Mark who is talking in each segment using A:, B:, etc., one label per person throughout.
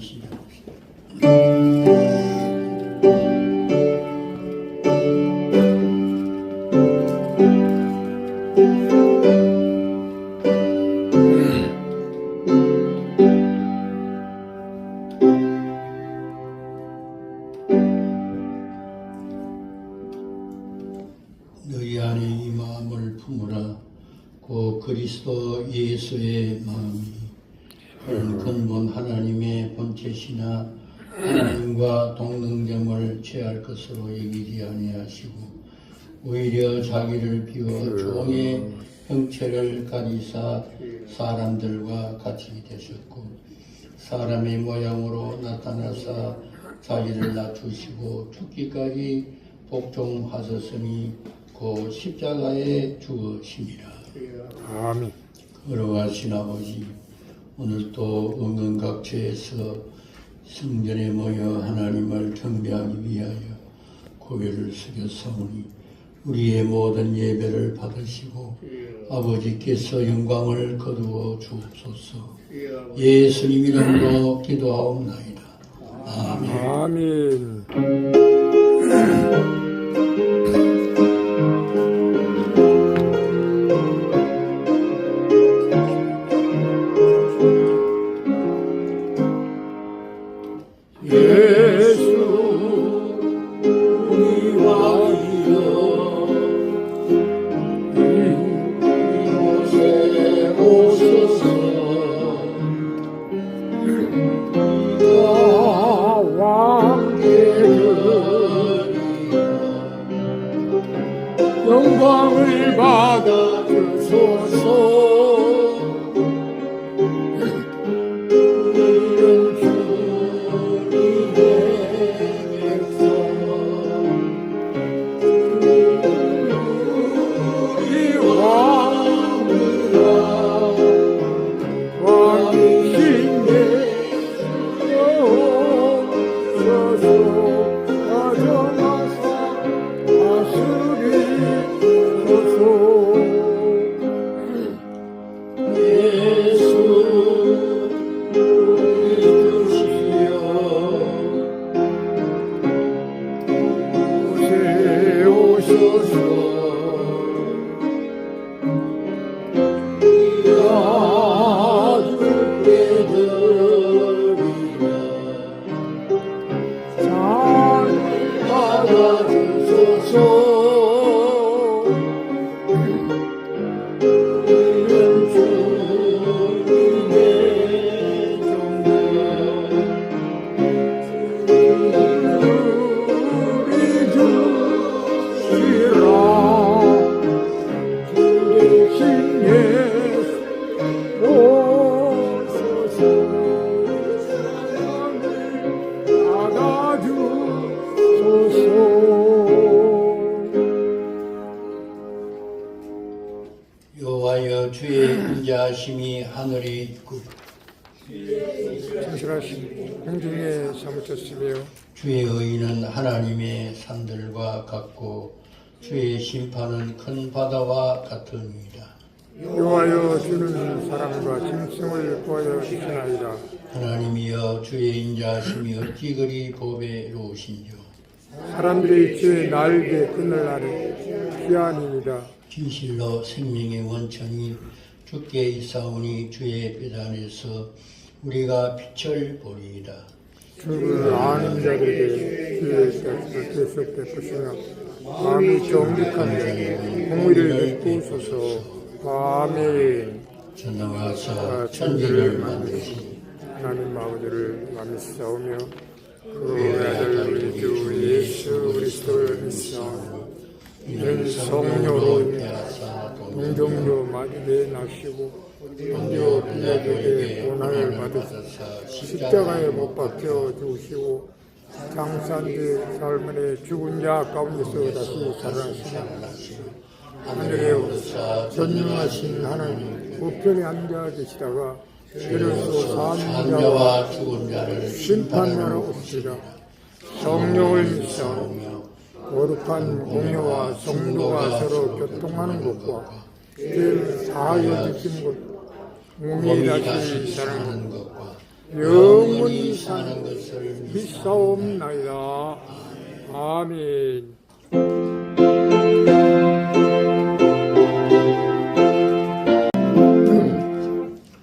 A: 시작합시다. 너희 안에 이 마음을 품으라. 고 그리스도 예수의 마음이 그런 근본 하나님의 본체시나 하나님과 동등됨을 취할 것으로 여기지 아니하시고 오히려 자기를 비워 종의 형체를 가지사 사람들과 같이 되셨고 사람의 모양으로 나타나사 자기를 낮추시고 죽기까지 복종하셨으니 그 십자가에 죽으시니라.
B: 아멘.
A: 걸어가신 아버지, 오늘 또 은근각처에서 성전에 모여 하나님을 경배하기 위하여 고개를 숙여 사오니 우리의 모든 예배를 받으시고 아버지께서 영광을 거두어 주옵소서. 예수님 이름으로 기도하옵나이다. 아멘.
B: 아멘. 영광을 받아 주소서. 이런 주님의 백성 우리 왕이라 왕이신 예수여 오소서. 가정하사 예수 우리 오셔서
A: 여호와여 주의 인자하심이 하늘에 있고
B: 진실하신 공중에 사무쳤으며
A: 주의 의는 하나님의 산들과 같고 주의 심판은 큰 바다와 같으니이다.
B: 여호와여 주는 사랑과 짐승을 구하여 주시나이다.
A: 하나님이여 주의 인자하심이 어찌 그리 보배로우신지요.
B: 사람들이 주의 날개 그늘 아래 귀한이니라.
A: 진실로 생명의 원천이 주께 있사오니 주의 뼈단에서 우리가 빛을 보리이다.
B: 주를 아는 자들에게 주의 뜻을 계속 베푸시며 마음이 정직한 자 공의를 베푸소서. 아멘.
A: 전능하사 천지를 만드신
B: 하나님 아버지를 만미사오며 그의 아들 우리 주 예수 그리스도를 믿사오며 이는 성령으로 인하사 동정녀 마주대에 나시고 본디오 빌라도의 고난을 받으사 십자가에 못 박혀 죽으시고 장사한 뒤 사흘 죽은 자 가운데서 다시 살아나시며 하늘에 오르사 전능하신 하나님 우편에 앉아 계시다가 그래서 사는 자와
A: 죽은 자를
B: 심판하러 오시리라. 성령을 믿사오며 거룩한 공예와 성도가 서로 교통하는 것과 죄를 사하여 지키는 것 몸이 다시 사랑하는 것과 영원히
A: 사는
B: 사는
A: 것을
B: 믿사옵나이다. 아멘.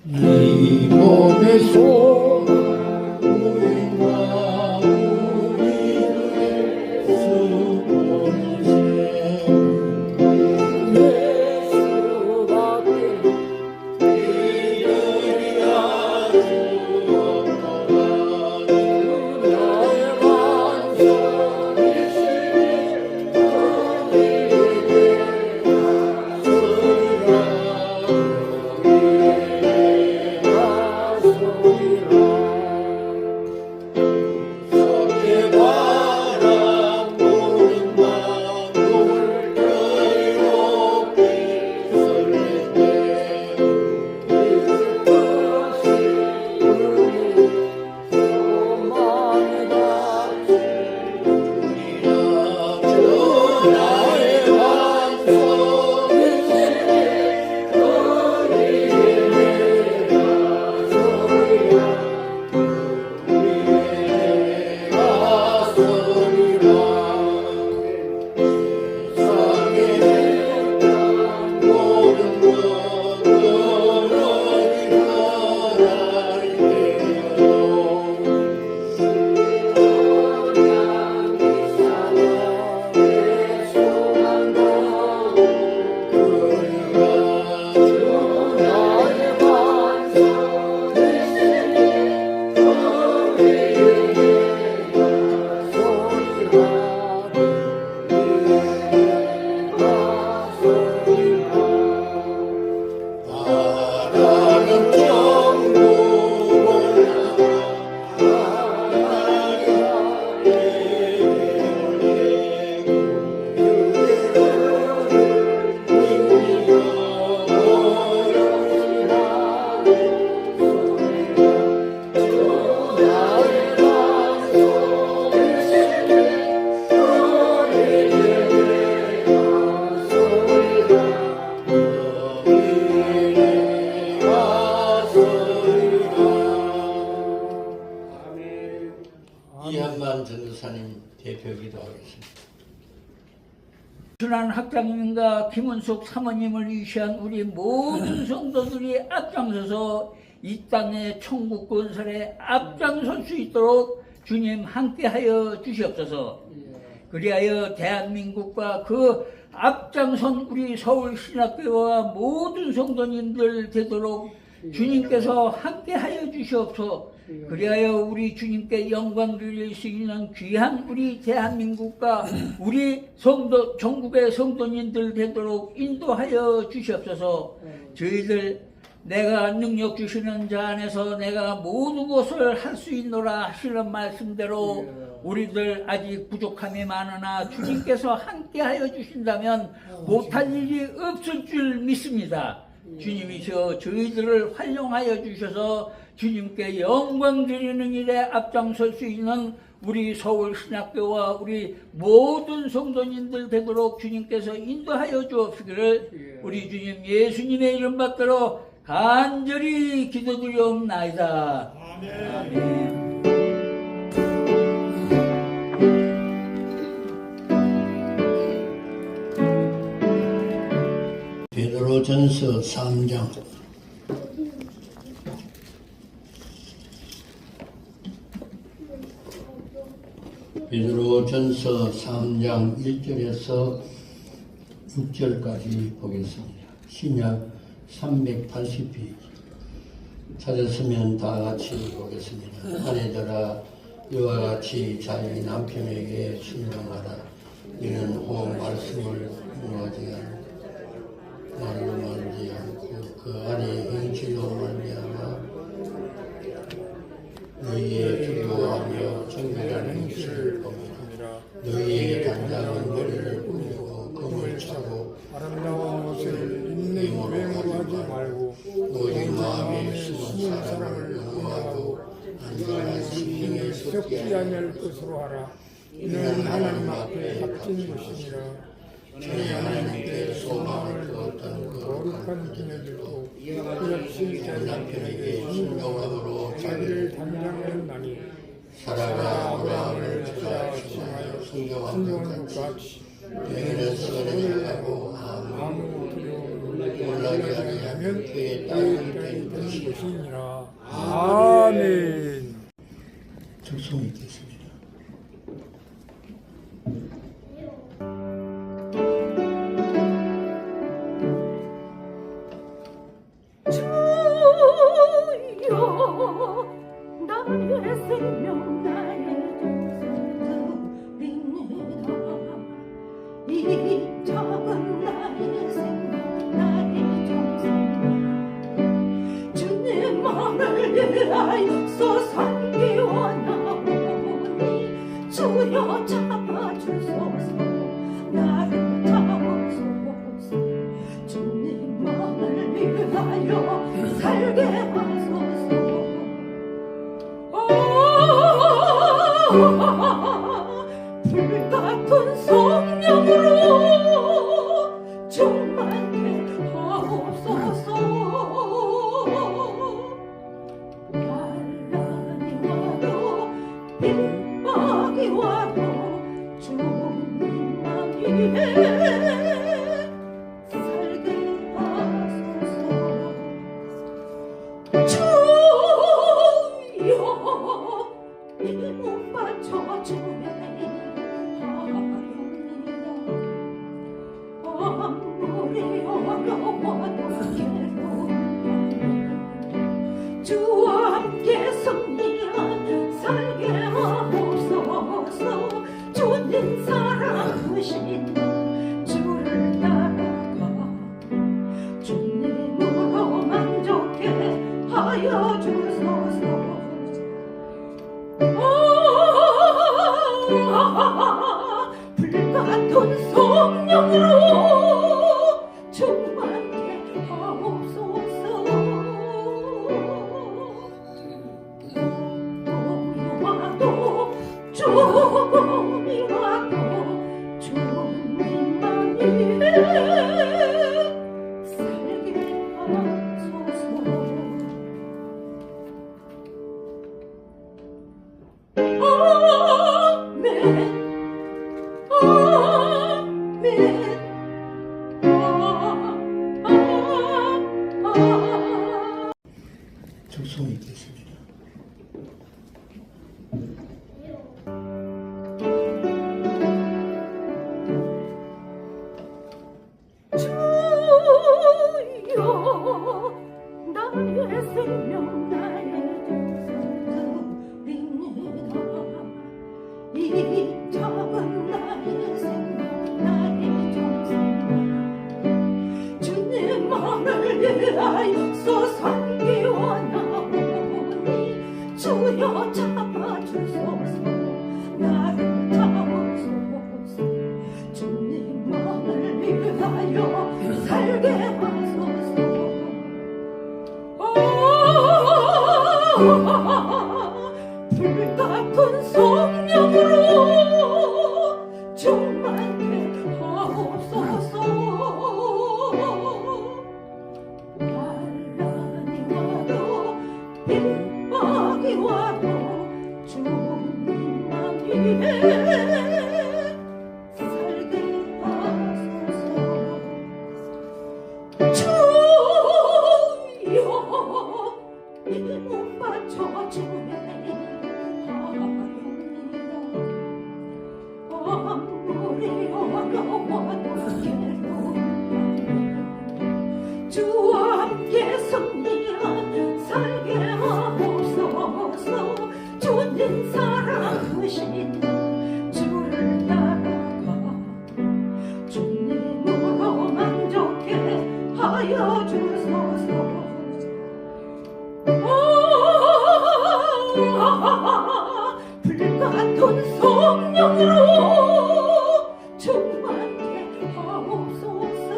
A: 이 몸의 소망 우리가 우리를 수고는
B: 예수밖에 나의
A: 이한만 전도사님 대표 기도하겠습니다.
C: 준한 학장님과 김은숙 사모님을 위시한 우리 모든 성도들이 앞장서서 이 땅의 천국 건설에 앞장설 수 있도록 주님 함께하여 주시옵소서. 그리하여 대한민국과 그 앞장선 우리 서울신학교와 모든 성도님들 되도록 주님께서 함께하여 주시옵소서. 그리하여 우리 주님께 영광 드릴 수 있는 귀한 우리 대한민국과 우리 성도 전국의 성도님들 되도록 인도하여 주시옵소서. 저희들 내가 능력 주시는 자 안에서 내가 모든 것을 할 수 있노라 하시는 말씀대로 우리들 아직 부족함이 많으나 주님께서 함께하여 주신다면 못할 일이 없을 줄 믿습니다. 주님이시여 저희들을 활용하여 주셔서 주님께 영광 드리는 일에 앞장설 수 있는 우리 서울신학교와 우리 모든 성도님들 되도록 주님께서 인도하여 주옵시기를 우리 주님 예수님의 이름 받들어 간절히 기도드리옵나이다. 아멘.
A: 베드로전서 3장 베드로전서 3장 1절에서 6절까지 보겠습니다. 신약 380페이지 찾았으면 다 같이 보겠습니다. 아내들아 이와 같이 자기 남편에게 순종하라. 이는 온 말씀을 무너지게 말지 않고 그 안에 행실로 말미암아 너희의 주도하며 정결한 행실을 보이라. 너희의 단장은 머리를 꾸미고 금을 차고
B: 아름다운 옷을 입는 유행으로 하지 말고
A: 오직 마음에 심은 사랑을 응하고 안전한 심령의
B: 썩지 아니할 것으로 하라. 이는 하나님 앞에 값진 것이니라.
A: 저희 하나님께 소망을 두었던
B: 거룩한 기념들도 그 역시
A: 그 남편에게 순종함으로
B: 자기를 담당하였나니
A: 사라가 아브라함을 찾아 지나하여
B: 순종한 것 같이
A: 너희는 서를 하고
B: 아무 두려움을
A: 놀라게 하면 그의 땅이 된 것이라.
B: 것이니라. 아멘.
A: 적성이 됐습니다.
D: 주여 나의 생명 나의 드립니다. 이 작은 나의 생명 나의 정성 주님만을 위하여서 살기 원하오니 주여 잡아주소서 나를 잡으소서 주님만을 위하여 살게 하소서. 불같은 성령으로 충만케 하옵소서. 환난이 와도 핍박이 와도 주님만 위해 살게 하소서. 주여 이 몸 바쳐 주에 하렵니다. 아무리 어려워도 괴로운 주와 함께 승리한 살게 하옵소서. 주님 사랑하신 주를 따라가 주님으로 만족해 하여 주소서. 불같은 성령으로 충만케 하옵소서. 꿈이 와도 조금이 와도 주님만 위해 살게 하소서.
A: 적성이 됐습니다.
D: 주여 나의 생명 나의 드립니다. 이 작은 나의 생명 나의 정성 주님만을 위하여서 살기 원하오니 주여 잡아주소서 나를 잡으소서. 주님만을 위하여 살게 하소서. 불같은 성령으로 충만케 하옵소서. 환난이 와도 핍박이 와도 주님만 위해 살게 하소서. 주여 이 몸 바쳐 주에 하렵니다. 아무리 어려워도 괴로운 주와 함께 승리한 살게 하옵소서. 주님 사랑하신 주를 따라가 주님으로 만족해 하여 주소서. 불같은 성령으로 충만케 하옵소서.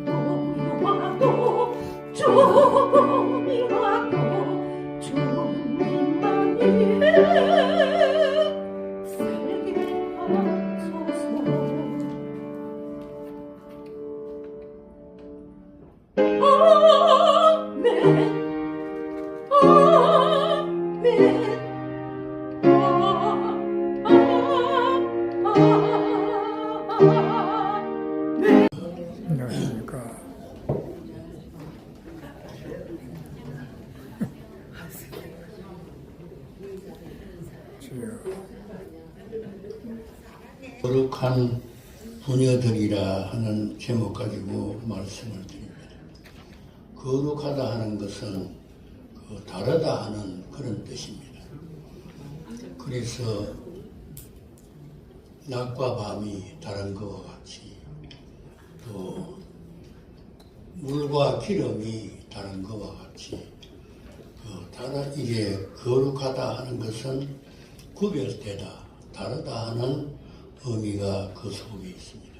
D: 꿈이 와도 조금이 와도 주님만 위해 살게 하소서. Oh
A: 거룩한 부녀들이라 하는 제목 가지고 말씀을 드립니다. 거룩하다 하는 것은 다르다 하는 그런 뜻입니다. 그래서 낮과 밤이 다른 것과 같이 또 물과 기름이 다른 것과 같이 이게 거룩하다 하는 것은 구별되다, 다르다 하는 의미가 그 속에 있습니다.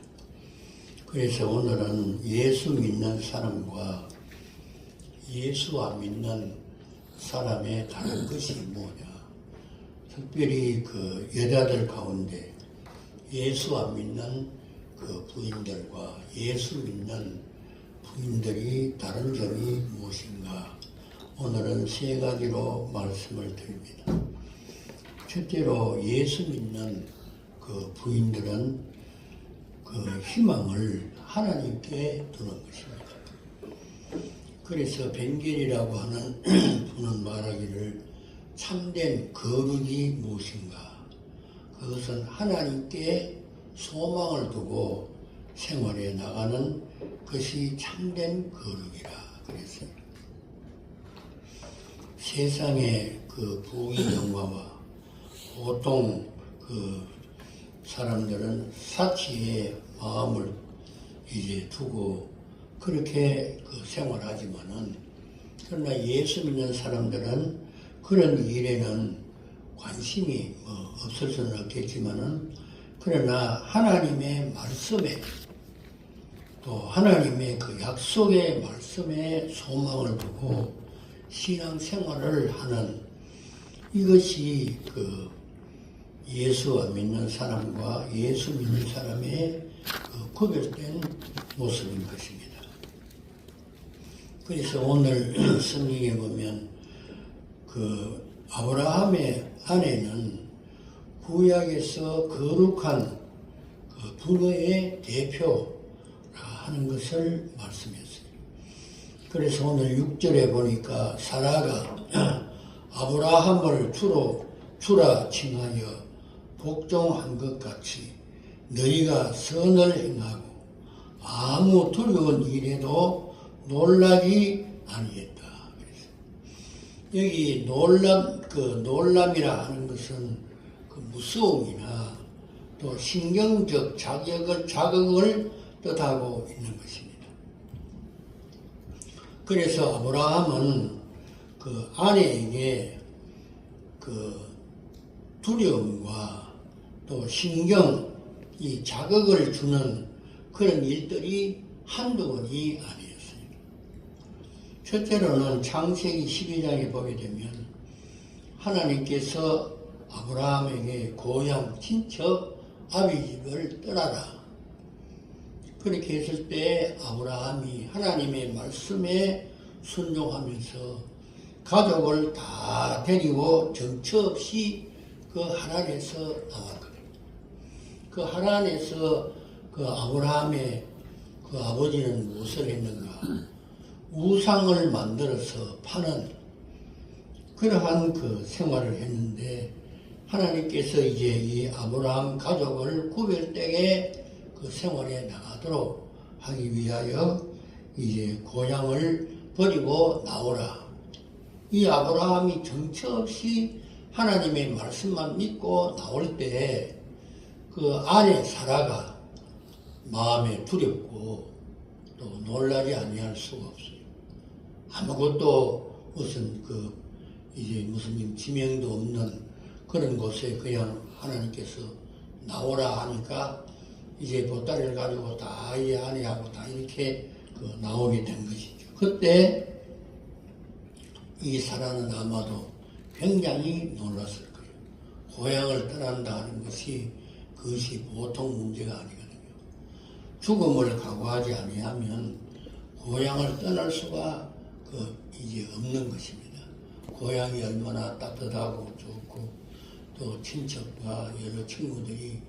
A: 그래서 오늘은 예수 믿는 사람과 예수 안 믿는 사람의 다른 것이 뭐냐. 특별히 그 여자들 가운데 예수 안 믿는 그 부인들과 예수 믿는 부인들이 다른 점이 무엇인가. 오늘은 세 가지로 말씀을 드립니다. 첫째로 예수 믿는 그 부인들은 그 희망을 하나님께 두는 것입니다. 그래서 벤겔이라고 하는 분은 말하기를 참된 거룩이 무엇인가? 그것은 하나님께 소망을 두고 생활해 나가는 것이 참된 거룩이라 그랬습니다. 세상의 그 부귀 영화와 보통 그 사람들은 사치의 마음을 이제 두고 그렇게 그 생활하지만은, 그러나 예수 믿는 사람들은 그런 일에는 관심이 없을 수는 없겠지만은, 그러나 하나님의 말씀에 또 하나님의 그 약속의 말씀에 소망을 두고 신앙생활을 하는, 이것이 그 예수 안 믿는 사람과 예수 믿는 사람의 그 구별된 모습인 것입니다. 그래서 오늘 성경에 보면 그 아브라함의 아내는 구약에서 거룩한 그 부녀의 대표라 하는 것을 말씀했어요. 그래서 오늘 6절에 보니까 사라가 아브라함을 주라 칭하여 복종한 것 같이 너희가 선을 행하고 아무 두려운 일에도 놀라지 아니했다. 여기 놀람이라 하는 것은 그 무서움이나 또 신경적 자극을 뜻하고 있는 것입니다. 그래서 아브라함은 그 아내에게 그 두려움과 또 이 자극을 주는 그런 일들이 한두 번이 아니었습니다. 첫째로는 창세기 12장에 보게 되면 하나님께서 아브라함에게 고향 친척 아비집을 떠나라, 그렇게 했을 때 아브라함이 하나님의 말씀에 순종하면서 가족을 다 데리고 정처 없이 그 하란에서 나왔거든요. 그 하란에서 그 아브라함의 그 아버지는 무엇을 했는가? 우상을 만들어서 파는 그러한 그 생활을 했는데, 하나님께서 이제 이 아브라함 가족을 구별되게 그 생활에 나가도록 하기 위하여 이제 고향을 버리고 나오라. 이 아브라함이 정처 없이 하나님의 말씀만 믿고 나올 때 그 아내 사라가 마음에 두렵고 또 놀라지 아니할 수가 없어요. 아무것도 무슨 무슨 지명도 없는 그런 곳에 그냥 하나님께서 나오라 하니까 이제 보따리를 가지고 다 이 아내하고 다 이렇게 나오게 된 것이죠. 그때 이 사라는 아마도 굉장히 놀랐을 거예요. 고향을 떠난다 하는 것이 그것이 보통 문제가 아니거든요. 죽음을 각오하지 아니하면 고향을 떠날 수가 이제 없는 것입니다. 고향이 얼마나 따뜻하고 좋고 또 친척과 여러 친구들이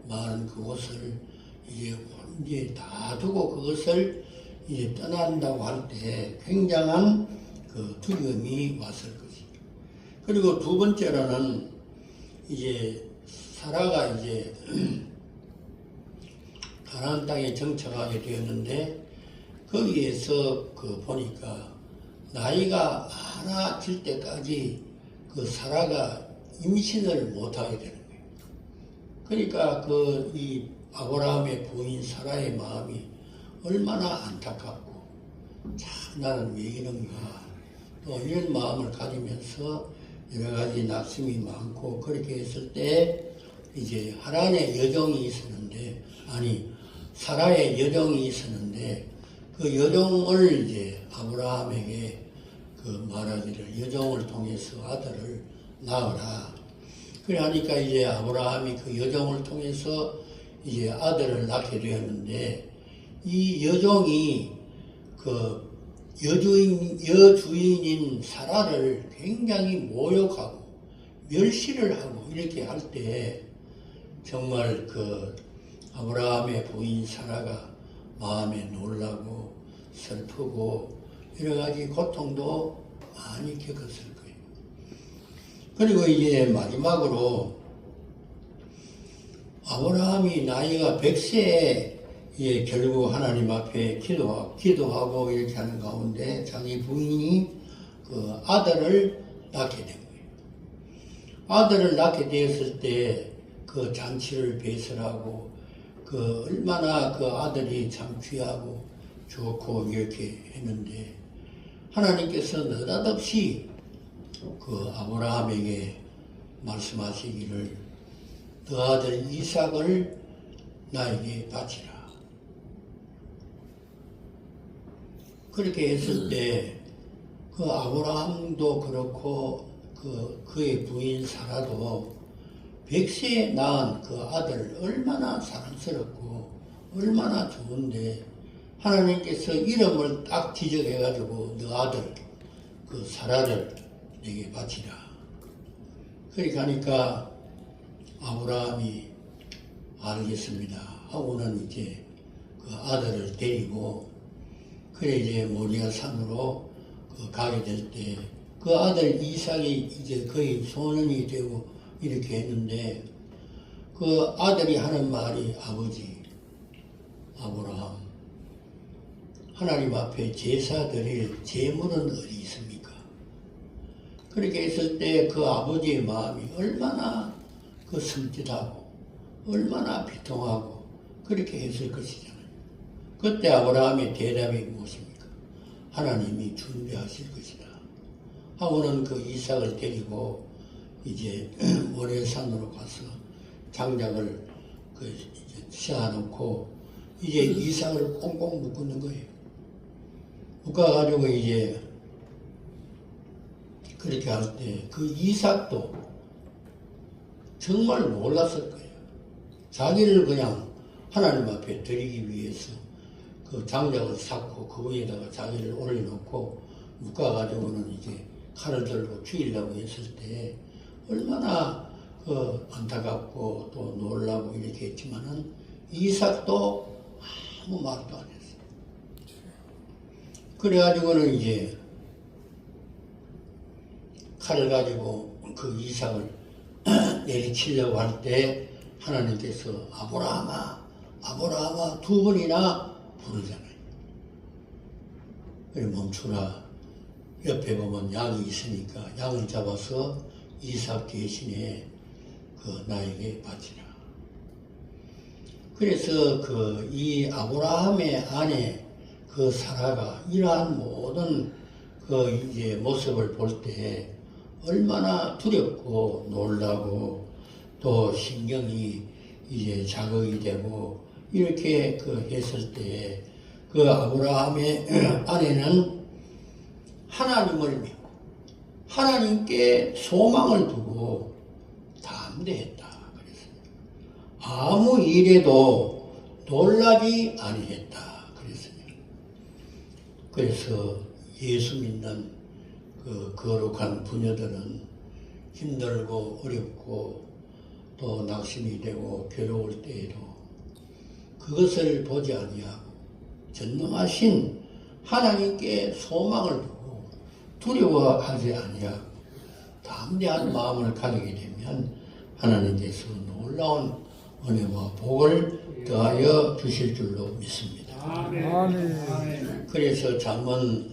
A: 많은 그곳을 이제 다 두고 그것을 이제 떠난다고 할 때 굉장한 그 두려움이 왔을 것이죠. 그리고 두 번째로는 이제 사라가 이제 가나안 땅에 정착하게 되었는데 거기에서 보니까 나이가 많아질 때까지 사라가 임신을 못하게 되는 거예요. 그러니까 이 아브라함의 부인 사라의 마음이 얼마나 안타깝고 참 나는 왜 이런가 또 이런 마음을 가지면서 여러 가지 낙심이 많고 그렇게 했을 때 이제 하란의 여종이 있었는데 사라의 여종이 있었는데 그 여종을 이제 아브라함에게 말하기를 여종을 통해서 아들을 낳으라. 그래 하니까 이제 아브라함이 그 여종을 통해서 이제 아들을 낳게 되었는데 이 여종이 여주인인 사라를 굉장히 모욕하고 멸시를 하고 이렇게 할 때 정말 아브라함의 부인 사라가 마음에 놀라고 슬프고 여러 가지 고통도 많이 겪었을 거예요. 그리고 이제 마지막으로 아브라함이 나이가 100세에 결국 하나님 앞에 기도하고 이렇게 하는 가운데 자기 부인이 아들을 낳게 된 거예요. 아들을 낳게 되었을 때 그 잔치를 배설하고 얼마나 그 아들이 참 귀하고 좋고 이렇게 했는데 하나님께서 느닷없이 아브라함에게 말씀하시기를 너 아들 이삭을 나에게 바치라. 그렇게 했을 때 아브라함도 그렇고 그의 부인 사라도 100세에 낳은 아들 얼마나 사랑스럽고 얼마나 좋은데 하나님께서 이름을 딱 지적해가지고 너 아들 사라를 내게 바치라. 그렇게 하니까 아브라함이 알겠습니다 하고는 이제 아들을 데리고 그래 이제 모리아 산으로 가게 될 때 아들 이삭이 이제 거의 소년이 되고 이렇게 했는데 아들이 하는 말이 아버지 아브라함 하나님 앞에 제사 드릴 제물은 어디 있습니까? 그렇게 했을 때 아버지의 마음이 얼마나 섬찟하고 얼마나 비통하고 그렇게 했을 것이잖아요. 그때 아브라함의 대답이 무엇입니까? 하나님이 준비하실 것이다 하고는 이삭을 데리고 이제 모래산으로 가서 장작을 씌워놓고 이제 이삭을 꽁꽁 묶는 거예요. 묶어가지고 이제 그렇게 할 때 이삭도 정말 놀랐을 거예요. 자기를 그냥 하나님 앞에 드리기 위해서 장작을 쌓고 그 위에다가 자기를 올려놓고 묶어가지고는 이제 칼을 들고 죽이려고 했을 때 얼마나 안타깝고 또 놀라고 이렇게 했지만은 이삭도 아무 말도 안 했어요. 그래가지고는 이제 칼을 가지고 이삭을 내리치려고 할 때 하나님께서 아브라함아 두 번이나 부르잖아요. 그래 멈추라. 옆에 보면 양이 있으니까 양을 잡아서 이삭 대신에 나에게 바치라. 그래서 이 아브라함의 아내 사라가 이러한 모든 이제 모습을 볼 때 얼마나 두렵고 놀라고 또 신경이 이제 자극이 되고 이렇게 했을 때 아브라함의 아내는 하나님을 믿고 하나님께 소망을 두고 담대했다 그랬어요. 아무 일에도 놀라지 아니했다 그랬어요. 그래서 예수 믿는 거룩한 부녀들은 힘들고 어렵고 또 낙심이 되고 괴로울 때에도 그것을 보지 아니하고 전능하신 하나님께 소망을 두고 두려워하지 아니하고 담대한 마음을 가지게 되면 하나님께서 놀라운 은혜와 복을 더하여 주실 줄로 믿습니다.
B: 아멘.
A: 그래서 잠언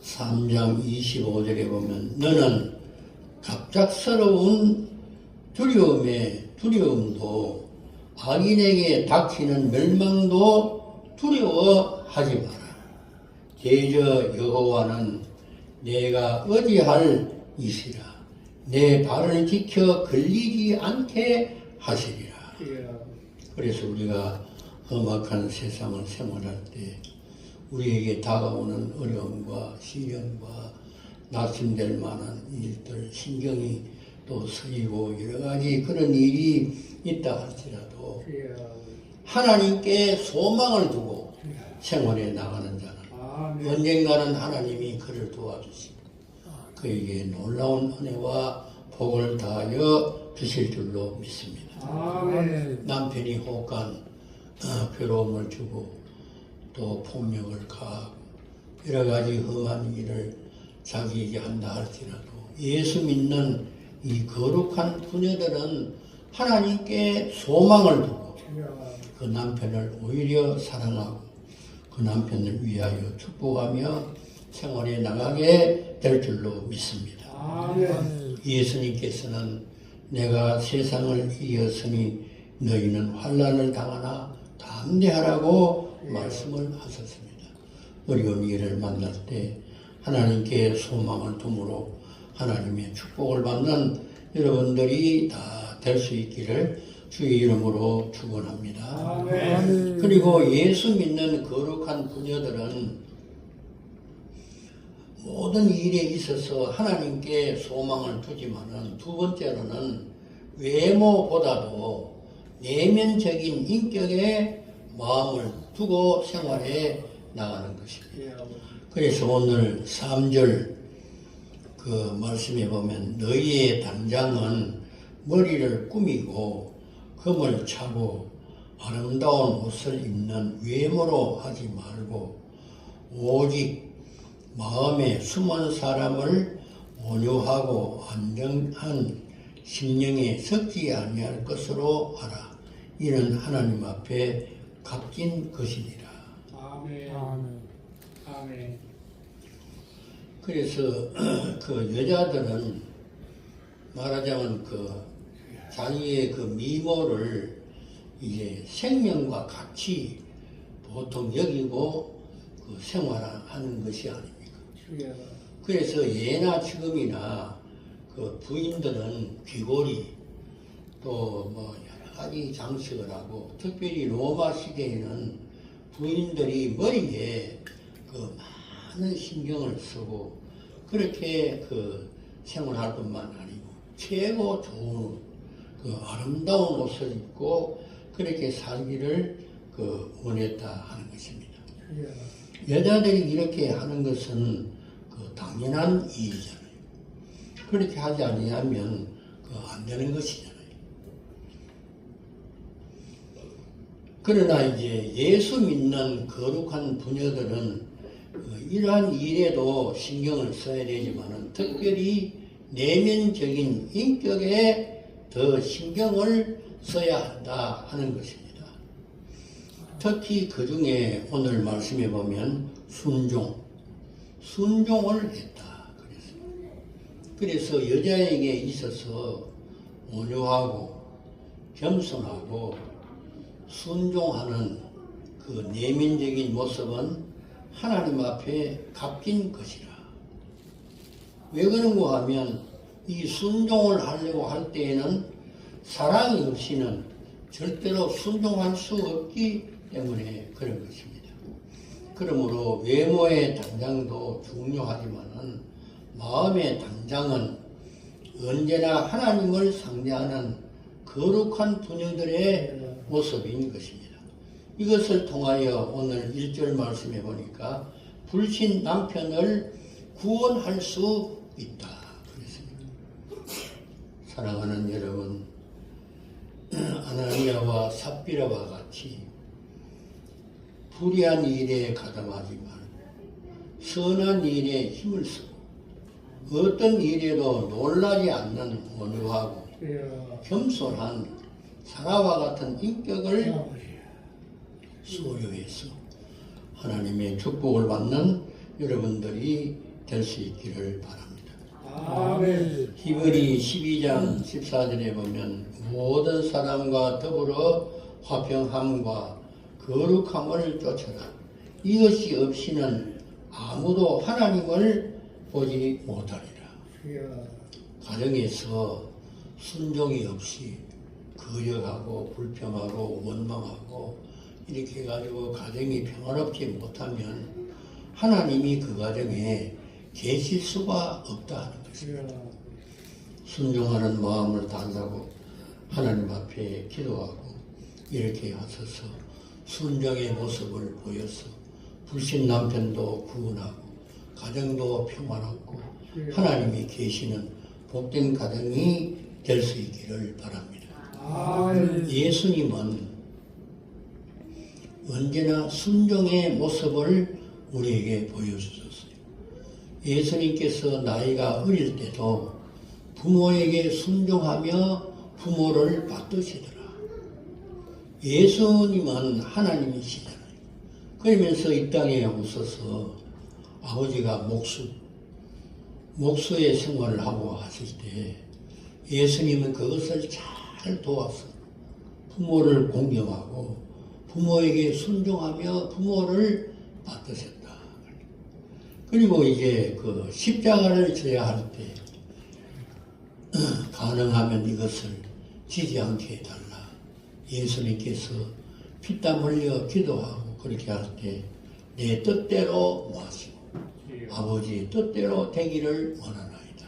A: 3장 25절에 보면 너는 갑작스러운 두려움도 악인에게 닥치는 멸망도 두려워하지 마라. 대저 여호와는 내가 의지할 이시라. 내 발을 지켜 걸리지 않게 하시리라. 그래서 우리가 험악한 세상을 생활할 때 우리에게 다가오는 어려움과 시련과 낙심될 만한 일들, 신경이 또 쓰이고 여러 가지 그런 일이 있다 할지라도 하나님께 소망을 두고 생활해 나가는 자는 언젠가는 하나님이 그를 도와주시고 그에게 놀라운 은혜와 복을 다하여 주실 줄로 믿습니다. 남편이 혹한 괴로움을 주고 또 폭력을 가하고 여러 가지 험한 일을 자기에게 한다 할지라도 예수 믿는 이 거룩한 부녀들은 하나님께 소망을 두고 그 남편을 오히려 사랑하고 그 남편을 위하여 축복하며 생활에 나가게 될 줄로 믿습니다. 예수님께서는 내가 세상을 이겼으니 너희는 환난을 당하나 담대하라고 말씀을 하셨습니다. 어려운 일을 만날 때 하나님께 소망을 두므로 하나님의 축복을 받는 여러분들이 다 될 수 있기를 주의 이름으로 축원합니다. 그리고 예수 믿는 거룩한 부녀들은 모든 일에 있어서 하나님께 소망을 두지만은 두 번째로는 외모보다도 내면적인 인격에 마음을 두고 생활해 나가는 것입니다. 그래서 오늘 3절 그 말씀에 보면 너희의 단장은 머리를 꾸미고 금을 차고 아름다운 옷을 입는 외모로 하지 말고 오직 마음에 숨은 사람을 온유하고 안정한 심령에 섞지 아니할 것으로 하라. 이는 하나님 앞에 값진 것이니라.
B: 아멘.
A: 그래서 그 여자들은 말하자면 그 자기의 그 미모를 이제 생명과 같이 보통 여기고 그 생활하는 것이 아닙니까? 그래서 예나 지금이나 그 부인들은 귀걸이 또 뭐 여러 가지 장식을 하고 특별히 로마 시대에는 부인들이 머리에 그 많은 신경을 쓰고 그렇게 그 생활할 뿐만 아니고 최고 좋은 그 아름다운 옷을 입고 그렇게 살기를 그 원했다 하는 것입니다. 여자들이 이렇게 하는 것은 그 당연한 일이잖아요. 그렇게 하지 아니하면 그 안 되는 것이잖아요. 그러나 이제 예수 믿는 거룩한 부녀들은 이러한 일에도 신경을 써야 되지만은 특별히 내면적인 인격에 더 신경을 써야 한다 하는 것입니다. 특히 그 중에 오늘 말씀에 보면 순종을 했다 그래서 여자에게 있어서 온유하고 겸손하고 순종하는 그 내면적인 모습은 하나님 앞에 값진 것이라. 왜 그런가 하면 이 순종을 하려고 할 때에는 사랑이 없이는 절대로 순종할 수 없기 때문에 그런 것입니다. 그러므로 외모의 단장도 중요하지만은 마음의 단장은 언제나 하나님을 상대하는 거룩한 부녀들의 모습인 것입니다. 이것을 통하여 오늘 1절 말씀해 보니까 불신 남편을 구원할 수 있다 그랬습니다. 사랑하는 여러분, 아나니아와 삽비라와 같이 불의한 일에 가담하지 말고 선한 일에 힘을 쓰고 어떤 일에도 놀라지 않는 온유하고 겸손한 사라와 같은 인격을 소유해서 하나님의 축복을 받는 여러분들이 될 수 있기를 바랍니다.
B: 아멘.
A: 히브리 12장 14절에 보면 모든 사람과 더불어 화평함과 거룩함을 쫓아라. 이것이 없이는 아무도 하나님을 보지 못하리라. 가정에서 순종이 없이 거역하고 불평하고 원망하고 이렇게 해가지고 가정이 평화롭지 못하면 하나님이 그 가정에 계실 수가 없다 하는 것입니다. 순종하는 마음을 다하고 하나님 앞에 기도하고 이렇게 하셔서 순종의 모습을 보여서 불신 남편도 구원하고 가정도 평화롭고 하나님이 계시는 복된 가정이 될 수 있기를 바랍니다.
B: 아멘.
A: 예수님은 언제나 순종의 모습을 우리에게 보여주셨어요. 예수님께서 나이가 어릴 때도 부모에게 순종하며 부모를 받드시더라. 예수님은 하나님이시잖아요. 그러면서 이 땅에 오셔서 아버지가 목수의 생활을 하고 하실 때 예수님은 그것을 잘 도와서 부모를 공경하고 부모에게 순종하며 부모를 받으셨다. 그리고 이제 그 십자가를 져야 할 때 가능하면 이것을 지지 않게 해달라. 예수님께서 피땀 흘려 기도하고 그렇게 할 때 내 뜻대로 마시고 아버지의 뜻대로 되기를 원하나이다.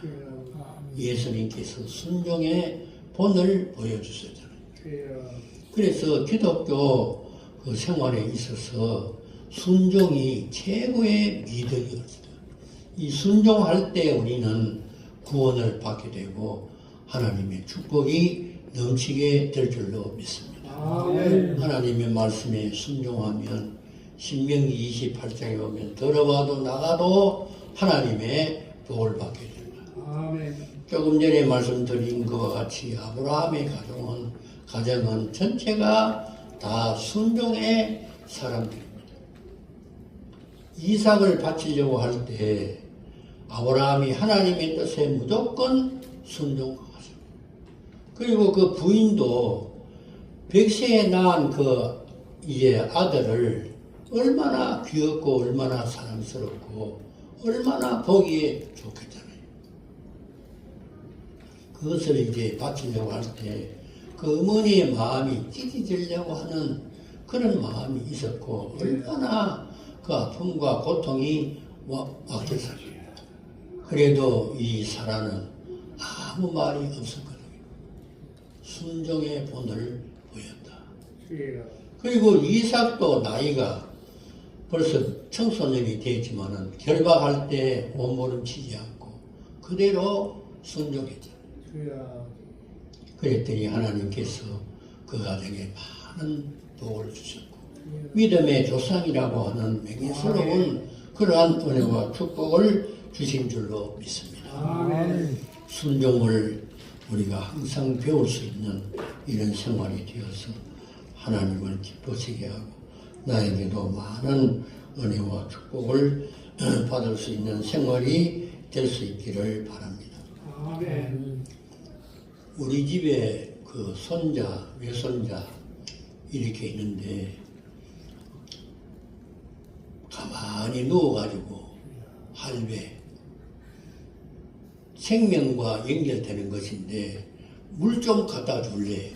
A: 예수님께서 순종의 본을 보여주셨잖아요. 그래서 기독교 그 생활에 있어서 순종이 최고의 미덕이었습니다. 이 순종할 때 우리는 구원을 받게 되고 하나님의 축복이 넘치게 될 줄로 믿습니다. 하나님의 말씀에 순종하면 신명기 28장에 보면 들어와도 나가도 하나님의 복을 받게 됩니다. 조금 전에 말씀드린 것과 같이 아브라함의 가정은 전체가 다 순종의 사람들입니다. 이삭을 바치려고 할 때 아브라함이 하나님의 뜻에 무조건 순종하셨습니다. 그리고 그 부인도 백세에 낳은 그 이제 아들을 얼마나 귀엽고 얼마나 사랑스럽고 얼마나 보기에 좋겠잖아요. 그것을 이제 바치려고 할 때 그 어머니의 마음이 찢어지려고 하는 그런 마음이 있었고 얼마나 그 아픔과 고통이 왔겠어요. 그래도 이 사라는 아무 말이 없었거든요. 순종의 본을 보였다. 그리고 이삭도 나이가 벌써 청소년이 되었지만은 결박할 때 몸부림치지 않고 그대로 순종했잖아요. 그랬더니 하나님께서 그 가정에 많은 복을 주셨고 믿음의 조상이라고 하는 명예스러운 그러한 은혜와 축복을 주신 줄로 믿습니다. 순종을 우리가 항상 배울 수 있는 이런 생활이 되어서 하나님을 기쁘시게 하고 나에게도 많은 은혜와 축복을 받을 수 있는 생활이 될 수 있기를 바랍니다. 우리 집에 그 손자, 외손자 이렇게 있는데 가만히 누워가지고 할배 생명과 연결되는 것인데 물 좀 갖다 줄래?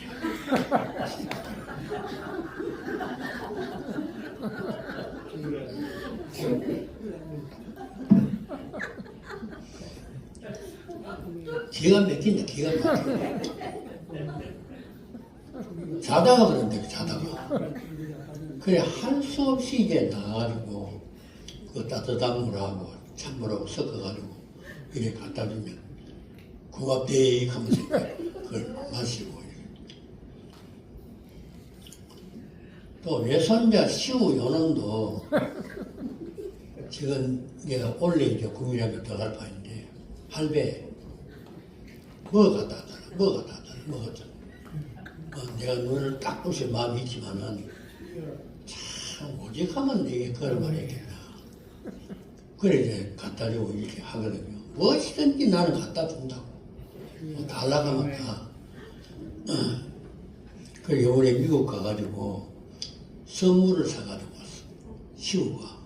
A: 기가 막힌다, 기가 막힌다. 자다가 그런데, 자다가. 그래, 할 수 없이 이제 나가가지고, 그 따뜻한 물하고 찬물하고 섞어가지고, 이렇게 갖다 주면, 고맙대, 하면서 그걸 마시고. 또, 외손자 시우 요놈도, 지금 내가 원래 이제 국민학교 들어갈 판인데, 할배, 뭐 갖다 하더라, 뭐 갖다 하더라, 뭐 갖다 하더라. 내가 눈을 딱 부실 마음이 있지만은 참 오직하면 내게 그걸 말했겠다. 그래 이제 갖다 주고 이렇게 하거든요. 무엇이든지 나는 갖다 준다고. 뭐 달라가면 다. 그래 요번에 미국 가가지고 선물을 사가지고 왔어. 시우가.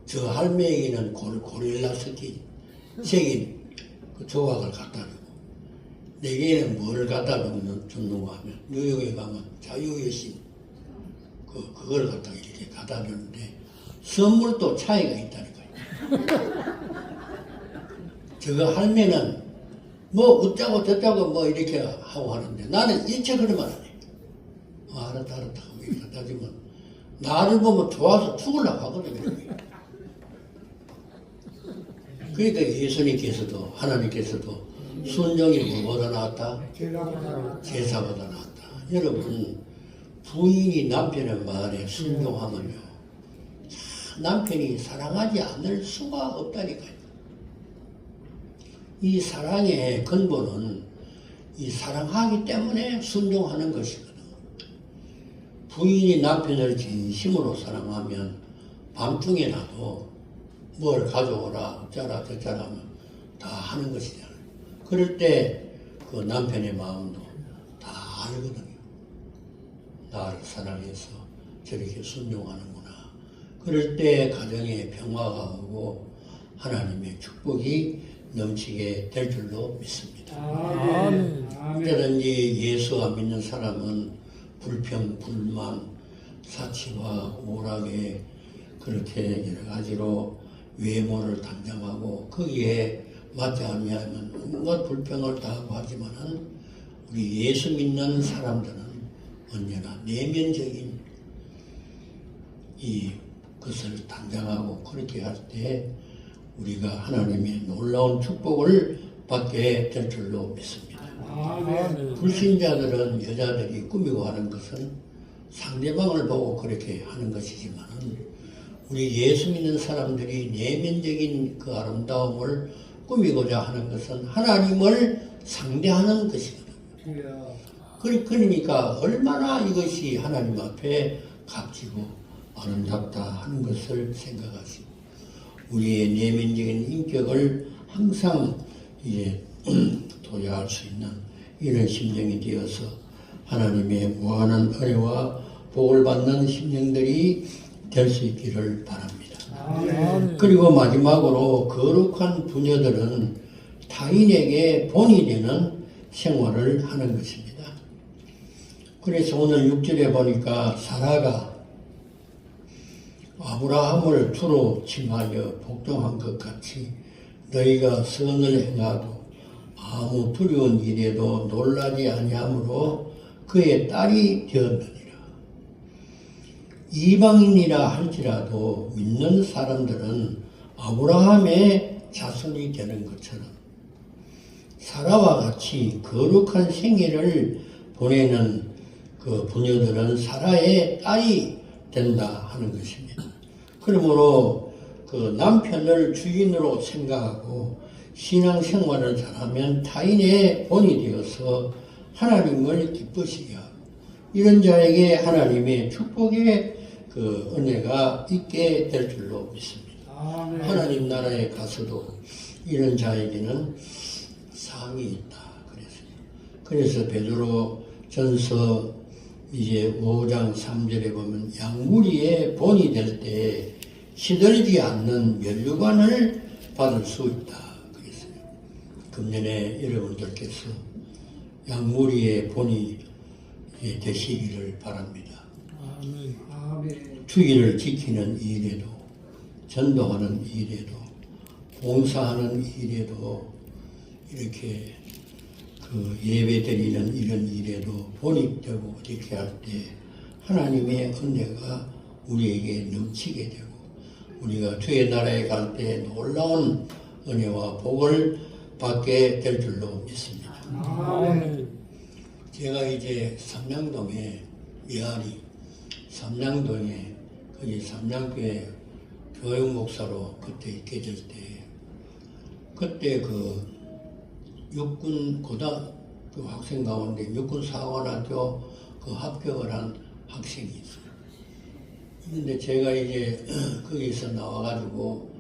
A: 저 할매에게는 고릴라 스키 생긴 그 조각을 갖다 주고 내게는 뭘 갖다 줬는가 하면 뉴욕에 가면 자유의 신 그걸 갖다가 이렇게 갖다 주는데 선물도 차이가 있다니까요. 저거 할매는 뭐 어쩌고 저쩌고 뭐 이렇게 하고 하는데 나는 일체 그런 말 안 해. 알았다 하고 이렇게 갖다 주면 나를 보면 좋아서 죽으려고 하거든요. 그러니까 예수님께서도 하나님께서도 순종이 뭐보다 나왔다? 제사보다 나왔다. 여러분 부인이 남편의 말에 순종하면요 남편이 사랑하지 않을 수가 없다니까요. 이 사랑의 근본은 이 사랑하기 때문에 순종하는 것이거든. 부인이 남편을 진심으로 사랑하면 밤중에라도 뭘 가져오라 어쩌라 저쩌라 하면 다 하는 것이잖아요. 그럴 때 그 남편의 마음도 다 알거든요. 나를 사랑해서 저렇게 순종하는구나. 그럴 때 가정에 평화가 오고 하나님의 축복이 넘치게 될 줄로 믿습니다.
B: 아멘.
A: 언제든지 예수가 믿는 사람은 불평, 불만, 사치와 오락에 그렇게 여러 가지로 외모를 담당하고 거기에 맞지 아니하면 온갖 불평을 다 하고 하지만은 우리 예수 믿는 사람들은 언제나 내면적인 이 것을 담당하고 그렇게 할 때 우리가 하나님의 놀라운 축복을 받게 될 줄로 믿습니다.
B: 아멘.
A: 불신자들은 여자들이 꾸미고 하는 것은 상대방을 보고 그렇게 하는 것이지만은 우리 예수 믿는 사람들이 내면적인 그 아름다움을 꾸미고자 하는 것은 하나님을 상대하는 것이거든요. 그러니까 얼마나 이것이 하나님 앞에 값지고 아름답다 하는 것을 생각하시고 우리의 내면적인 인격을 항상 이제 도약할 수 있는 이런 심정이 되어서 하나님의 무한한 은혜와 복을 받는 심령들이 될 수 있기를 바랍니다. 그리고 마지막으로 거룩한 부녀들은 타인에게 본이 되는 생활을 하는 것입니다. 그래서 오늘 6절에 보니까 사라가 아브라함을 두루 칭하여 복종한 것 같이 너희가 선을 행하고 아무 두려운 일에도 놀라지 아니하므로 그의 딸이 되었느니라. 이방인이라 할지라도 믿는 사람들은 아브라함의 자손이 되는 것처럼 사라와 같이 거룩한 생애를 보내는 그 부녀들은 사라의 딸이 된다 하는 것입니다. 그러므로 그 남편을 주인으로 생각하고 신앙생활을 잘하면 타인의 본이 되어서 하나님을 기쁘시게 하고 이런 자에게 하나님의 축복의 그 은혜가 있게 될 줄로 믿습니다. 하나님 나라에 가서도 이런 자에게는 상이 있다 그랬습니다. 그래서 베드로 전서 이제 5장 3절에 보면 양무리의 본이 될 때 시들지 않는 면류관을 받을 수 있다 그랬어요. 금년에 여러분들께서 양무리의 본이 되시기를 바랍니다. 주의를 지키는 일에도 전도하는 일에도 봉사하는 일에도 이렇게 그 예배 드리는 이런 일에도 본입되고 이렇게 할 때 하나님의 은혜가 우리에게 넘치게 되고 우리가 주의 나라에 갈 때 놀라운 은혜와 복을 받게 될 줄로 믿습니다. 제가 이제 삼양동에 미아리 삼양동에 거기 삼양교회 교육 목사로 그때 있게 될 때 그때 그 육군 그 학생 가운데 육군사관학교 그 합격을 한 학생이 있어요. 근데 제가 이제 거기서 나와가지고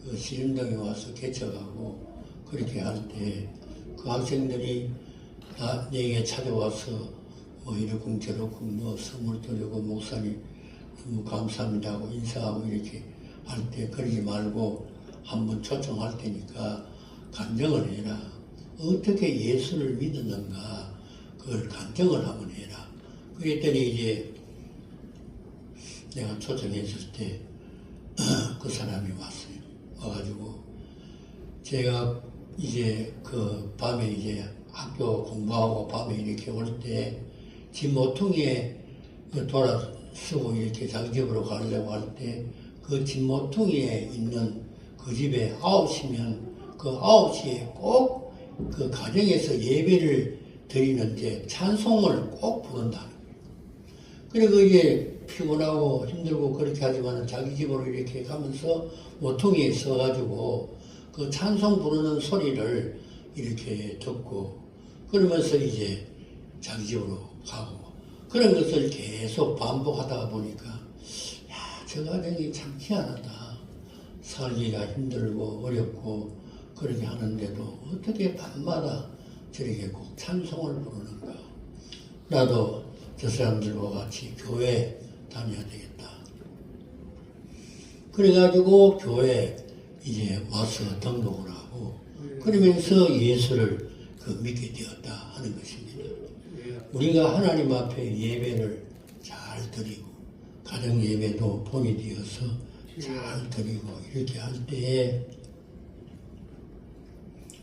A: 그 시림동에 와서 개척하고 그렇게 할 때 그 학생들이 다 내게 찾아와서 뭐 이러쿵 저러쿵 뭐 선물 드리고 목사님 너무 감사합니다 하고 인사하고 이렇게 할 때 그러지 말고 한번 초청할 테니까 간증을 해라. 어떻게 예수를 믿었는가 그걸 간증을 한번 해라. 그랬더니 이제 내가 초청했을 때 그 사람이 왔어요. 와가지고 제가 이제 그 밤에 이제 학교 공부하고 밤에 이렇게 올 때 집 모퉁이에 돌아서고 이렇게 자기 집으로 가려고 할 때 그 집 모퉁이에 있는 그 집에 9시면 그 9시에 꼭 그 가정에서 예배를 드리는데 찬송을 꼭 부른다는 거예요. 그리고 이제 피곤하고 힘들고 그렇게 하지만 자기 집으로 이렇게 가면서 모퉁이에 서가지고 그 찬송 부르는 소리를 이렇게 듣고 그러면서 이제 자기 집으로 가고 그런 것을 계속 반복하다 보니까 야, 저 가정이 참 희한하다. 살기가 힘들고 어렵고 그렇게 하는데도 어떻게 밤마다 저렇게 꼭 찬송을 부르는가. 나도 저 사람들과 같이 교회 다녀야 되겠다. 그래가지고 교회 이제 와서 등록을 하고 그러면서 예수를 그 믿게 되었다 하는 것입니다. 우리가 하나님 앞에 예배를 잘 드리고 가정 예배도 본이 되어서 잘 드리고 이렇게 할 때에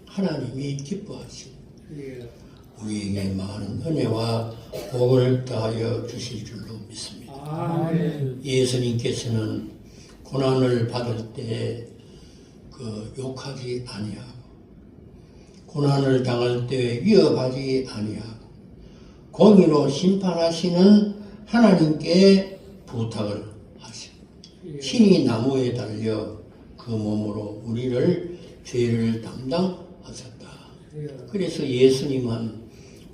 A: 하나님이 기뻐하시고 우리에게 많은 은혜와 복을 더하여 주실 줄로 믿습니다.
B: 아멘.
A: 예수님께서는 고난을 받을 때 그 욕하지 아니하고 고난을 당할 때 위협하지 아니하고 공의로 심판하시는 하나님께 부탁을 하시고 신이 나무에 달려 그 몸으로 우리를 죄를 담당하셨다. 그래서 예수님은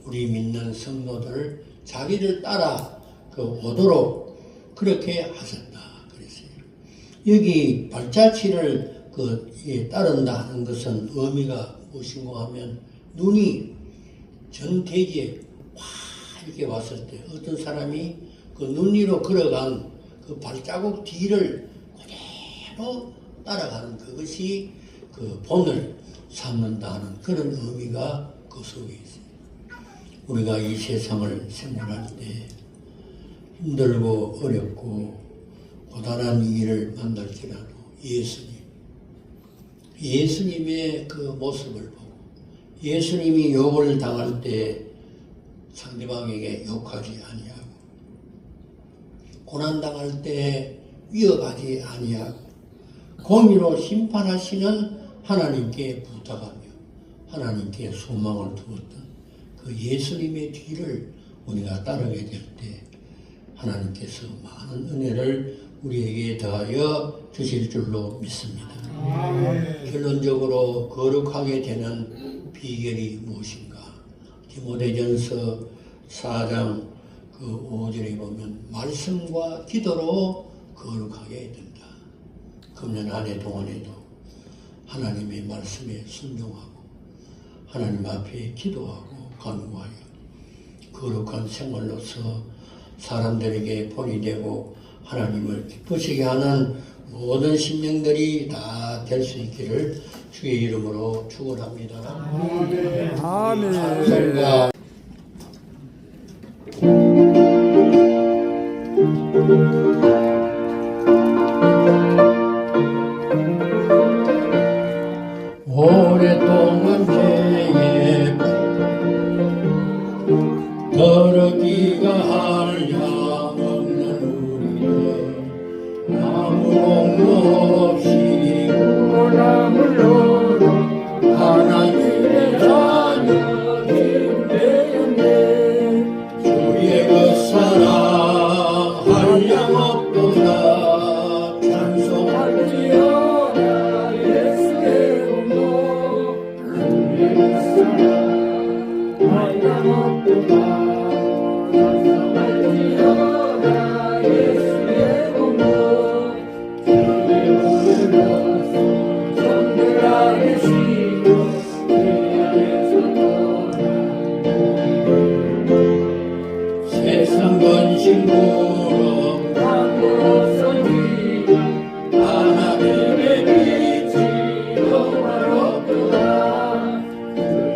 A: 우리 믿는 성도들을 자기를 따라 그 오도록 그렇게 하셨다. 그랬어요. 여기 발자취를 따른다 하는 것은 의미가 무엇인가 하면 눈이 전 대지에 확 이렇게 왔을 때 어떤 사람이 그 눈 위로 걸어간 그 발자국 뒤를 그대로 따라가는 그것이 그 본을 삼는다 하는 그런 의미가 그 속에 있습니다. 우리가 이 세상을 생활할 때 힘들고 어렵고 고단한 일을 만날지라도 예수님의 그 모습을 보고 예수님이 욕을 당할 때 상대방에게 욕하지 아니하고 고난당할 때 위협하지 아니하고 공의로 심판하시는 하나님께 부탁하며 하나님께 소망을 두었던 그 예수님의 뒤를 우리가 따르게 될 때 하나님께서 많은 은혜를 우리에게 더하여 주실 줄로 믿습니다. 결론적으로 거룩하게 되는 비결이 무엇인가? 디모데전서 4장 그 5절에 보면 말씀과 기도로 거룩하게 된다. 금년 한 해 동안에도 하나님의 말씀에 순종하고 하나님 앞에 기도하고 간구하여 거룩한 생활로서 사람들에게 본이 되고 하나님을 기쁘시게 하는 모든 심령들이 다 될 수 있기를 주의 이름으로 축원합니다.
B: 아멘.
A: 찬송가 오랫동안 죄에 더럽기가 한량없는 우리의 아무 공로 없이
B: 원함을 얻어
A: 하나님의 자녀 되는데 세상 건식으로 하나님의 빛이 영화롭도다.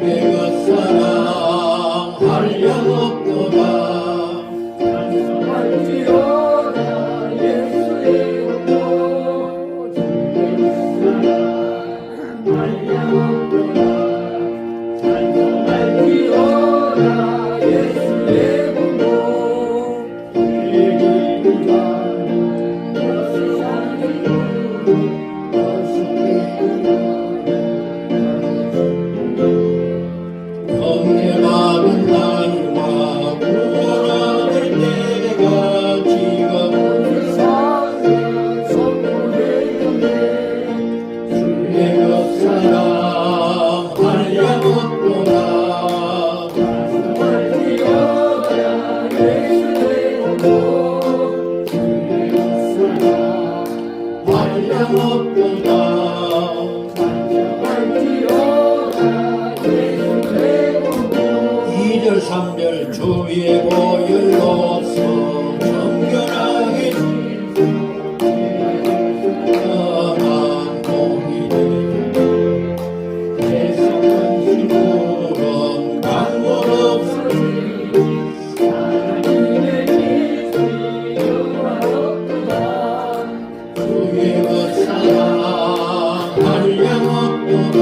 A: 내가 사랑할 양 없도다.
B: 찬송할지어다 예수의 이름으로 사랑할 양 없도다. 찬송할지어다 예수의 이름으로
A: 은혜받은 날과 구원받을 때가 지금 내가 사랑할 양 없도다. 할 양 없도다. 이절 3절 주의 보혈로서 정결하게 떠난 공이 세상은 힘으론 강물 없으니 주의 그 사랑 할 양 없도다.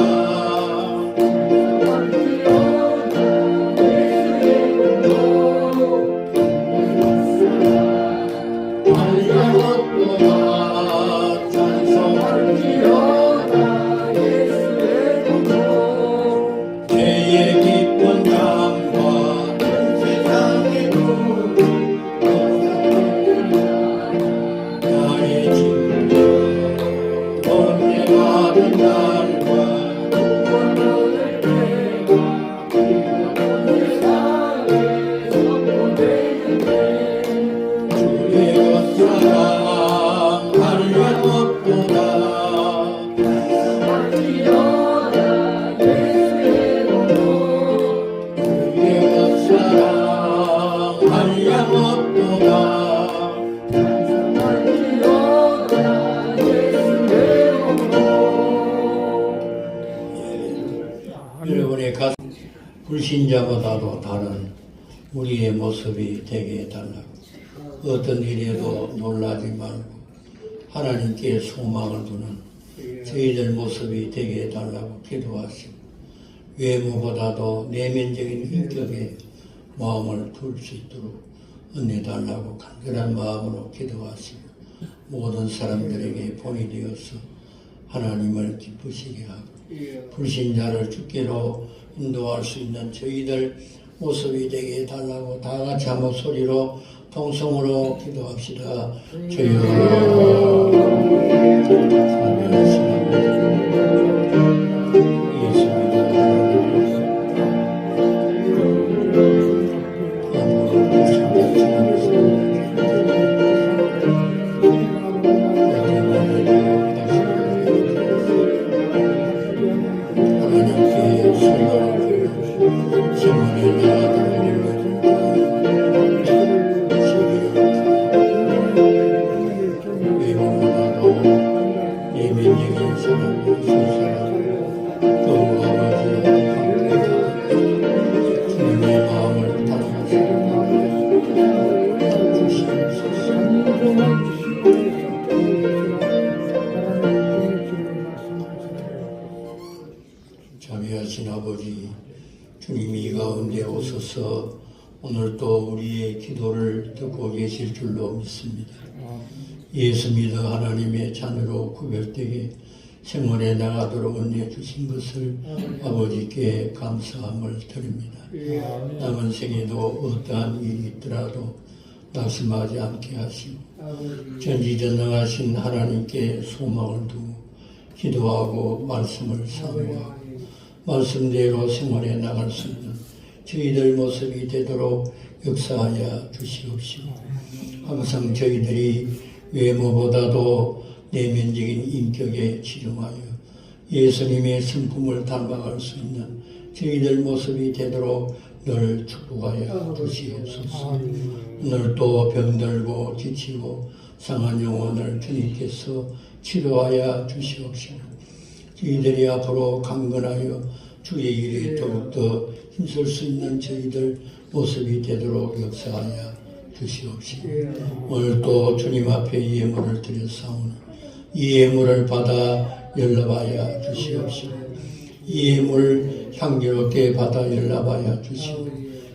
A: 죄의 깊은 담과 세상의 문 나의 짐져 번뇌받은 날과 주의 그 사랑 할 양 없도다. 할 양 없도다. 여러분의 가슴 불신자보다도 다른 우리의 모습이 되게 해달라고. 어떤 일에도 놀라지 말고 하나님께 소망을 두는 저희들 모습이 되게 해달라고 기도하시고, 외모보다도 내면적인 인격에 마음을 둘 수 있도록 은혜 달라고 간절한 마음으로 기도하시고, 모든 사람들에게 본이 되어서 하나님을 기쁘시게 하고 불신자를 주께로 인도할 수 있는 저희들 모습이 되게 해달라고 다 같이 한번 소리로 통성으로 기도합시다. 주여 자비하신 아버지, 주님이 이 가운데 오셔서 오늘 또 우리의 기도를 듣고 계실 줄로 믿습니다. 예수 믿어 하나님의 자녀로 구별되게 생활에 나가도록 은혜 주신 것을 아버지께 감사함을 드립니다. 남은 생에도 어떠한 일이 있더라도 낙심하지 않게 하시고 전지전능하신 하나님께 소망을 두고 기도하고 말씀을 사모하고 말씀대로 생활에 나갈 수 있는 저희들 모습이 되도록 역사하여 주시옵시고, 항상 저희들이 외모보다도 내면적인 인격에 치중하여 예수님의 성품을 담아갈 수 있는 저희들 모습이 되도록 늘 축복하여 주시옵소서. 오늘도 병들고 지치고 상한 영혼을 주님께서 치료하여 주시옵시고 저희들이 앞으로 강건하여 주의 일에 더욱더 힘쓸 수 있는 저희들 모습이 되도록 역사하여 주시옵시고 오늘도 주님 앞에 예물을 드렸사오니 이 예물을 받아 연락하여 주시옵시고 이 예물 향기롭게 받아 연락하여 주시고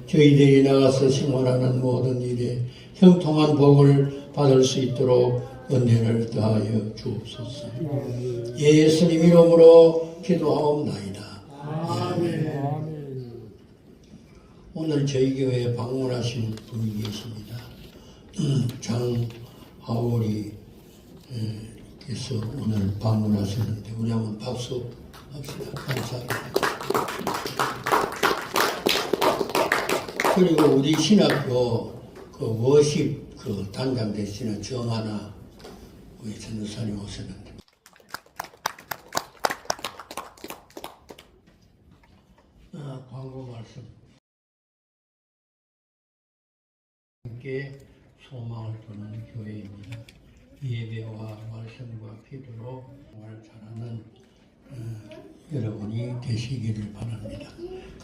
A: 저희들이 나가서 생활하는 모든 일에 형통한 복을 받을 수 있도록 은혜를 더하여 주옵소서. 예수님 이름으로 기도하옵나이다. 아멘. 오늘 저희 교회에 방문하신 분이 계십니다. 장하울이 께서 오늘 방문하셨는데 우리 한번 박수 합시다. 감사합니다. 그리고 우리 신학교 그 워십 그 단장 되시는 정하나 우리 전도사님 오셨는데 광고 말씀 함께 소망을 두는 교회입니다. 예배와 말씀과 기도로 정말 잘하는 여러분이 되시기를 바랍니다.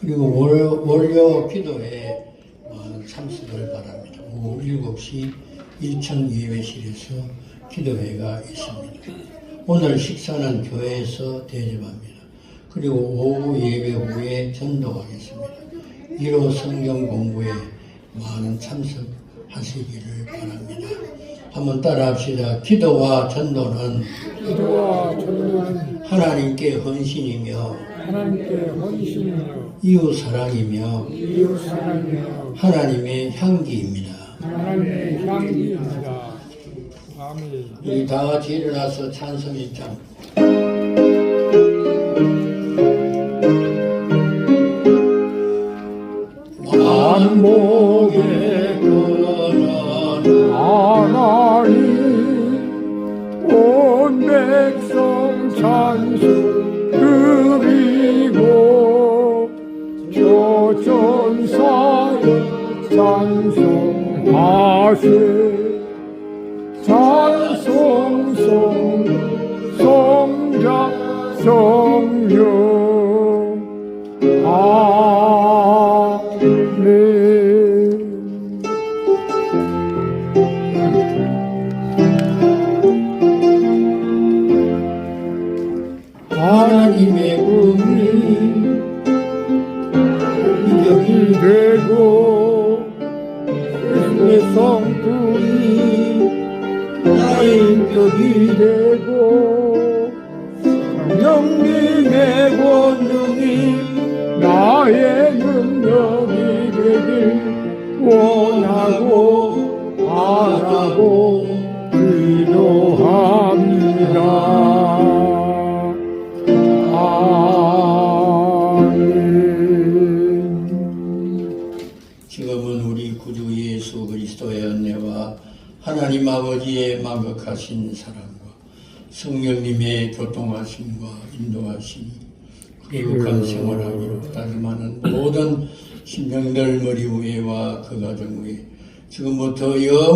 A: 그리고 월요 기도에 많은 참석을 바랍니다. 오후 7시 1층 예배실에서 기도회가 있습니다. 오늘 식사는 교회에서 대접합니다. 그리고 오후 예배 후에 전도하겠습니다. 1호 성경 공부에 많은 참석하시기를 바랍니다. 한번 따라합시다. 기도와 전도는 하나님께 헌신이며 이웃사랑이며 하나님의 향기입니다.
B: 아멘.
A: 우리 다 같이 일어나서 찬송 1장
B: 만복의 하나님 온 백성 찬송 드리고 조천사에 찬송하세 찬송 성자 성령 아멘.
A: 하나님의 꿈이
B: 인격이 되고 예수의 성품이 나의 인격이 되고 성령님의 권능이 나의 능력이 되길 원하고 바라고 기도합니다.
A: 지금은 우리 구주 예수 그리스도의 은혜와 하나님 아버지의 만극하신 사랑과 성령님의 교통하심과 인도하심이 거룩한 생활하기로 다짐하는 모든 신령들 머리 위에와 그 가정 위에 지금부터